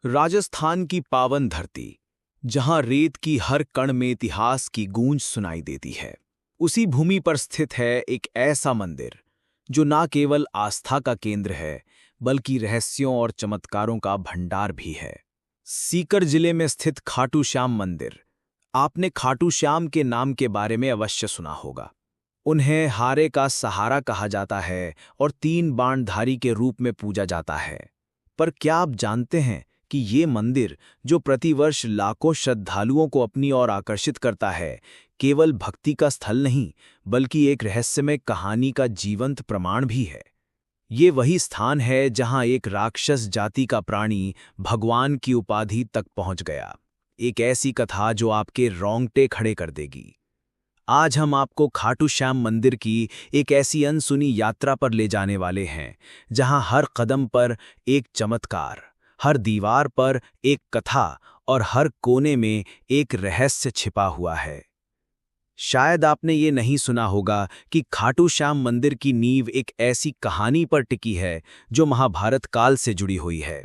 राजस्थान की पावन धरती, जहां रेत की हर कण में इतिहास की गूंज सुनाई देती है, उसी भूमि पर स्थित है एक ऐसा मंदिर जो ना केवल आस्था का केंद्र है बल्कि रहस्यों और चमत्कारों का भंडार भी है। सीकर जिले में स्थित खाटू श्याम मंदिर। आपने खाटू श्याम के नाम के बारे में अवश्य सुना होगा। उन्हें हारे का सहारा कहा जाता है और 3 बाणधारी के रूप में पूजा जाता है। पर क्या आप जानते हैं कि ये मंदिर, जो प्रतिवर्ष लाखों श्रद्धालुओं को अपनी ओर आकर्षित करता है, केवल भक्ति का स्थल नहीं बल्कि एक रहस्यमय कहानी का जीवंत प्रमाण भी है। ये वही स्थान है जहां एक राक्षस जाति का प्राणी भगवान की उपाधि तक पहुंच गया। एक ऐसी कथा जो आपके रोंगटे खड़े कर देगी। आज हम आपको खाटू श्याम मंदिर की एक ऐसी अनसुनी यात्रा पर ले जाने वाले हैं जहां हर कदम पर एक चमत्कार, हर दीवार पर एक कथा और हर कोने में एक रहस्य छिपा हुआ है। शायद आपने ये नहीं सुना होगा कि खाटू श्याम मंदिर की नींव एक ऐसी कहानी पर टिकी है जो महाभारत काल से जुड़ी हुई है।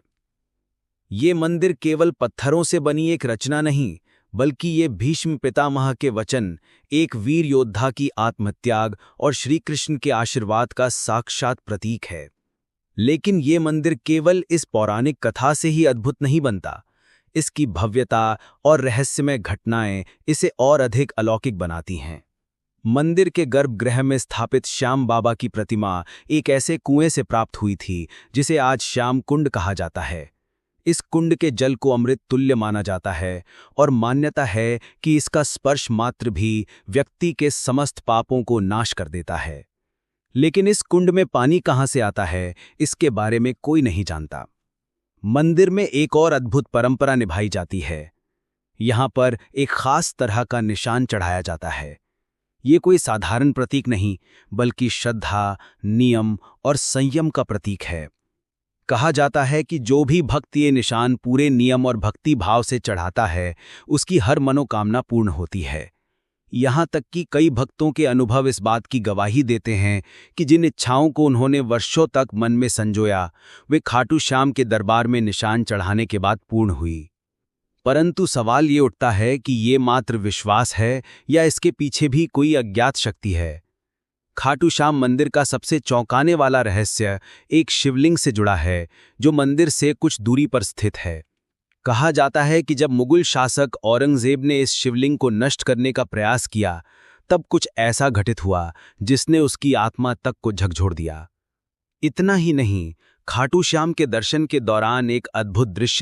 ये मंदिर केवल पत्थरों से बनी एक रचना नहीं, बल्कि ये भीष्म पितामह के वचन, एक वीर योद्धा की आत्मत्याग और श्री कृष्ण के आशीर्वाद का साक्षात प्रतीक है। लेकिन ये मंदिर केवल इस पौराणिक कथा से ही अद्भुत नहीं बनता। इसकी भव्यता और रहस्यमय घटनाएं इसे और अधिक अलौकिक बनाती हैं। मंदिर के गर्भगृह में स्थापित श्याम बाबा की प्रतिमा एक ऐसे कुएं से प्राप्त हुई थी जिसे आज श्याम कुंड कहा जाता है। इस कुंड के जल को अमृत तुल्य माना जाता है और मान्यता है कि इसका स्पर्श मात्र भी व्यक्ति के समस्त पापों को नाश कर देता है। लेकिन इस कुंड में पानी कहाँ से आता है, इसके बारे में कोई नहीं जानता। मंदिर में एक और अद्भुत परंपरा निभाई जाती है। यहाँ पर एक खास तरह का निशान चढ़ाया जाता है। ये कोई साधारण प्रतीक नहीं, बल्कि श्रद्धा, नियम और संयम का प्रतीक है। कहा जाता है कि जो भी भक्त ये निशान पूरे नियम और भक्ति भाव से चढ़ाता है, उसकी हर मनोकामना पूर्ण होती है। यहाँ तक कि कई भक्तों के अनुभव इस बात की गवाही देते हैं कि जिन इच्छाओं को उन्होंने वर्षों तक मन में संजोया, वे खाटू श्याम के दरबार में निशान चढ़ाने के बाद पूर्ण हुई। परंतु सवाल ये उठता है कि ये मात्र विश्वास है या इसके पीछे भी कोई अज्ञात शक्ति है। खाटू श्याम मंदिर का सबसे चौंकाने वाला रहस्य एक शिवलिंग से जुड़ा है, जो मंदिर से कुछ दूरी पर स्थित है। कहा जाता है कि जब मुगल शासक औरंगजेब ने इस शिवलिंग को नष्ट करने का प्रयास किया, तब कुछ ऐसा घटित हुआ जिसने उसकी आत्मा तक को झकझोर दिया। इतना ही नहीं, खाटू श्याम के दर्शन के दौरान एक अद्भुत दृश्य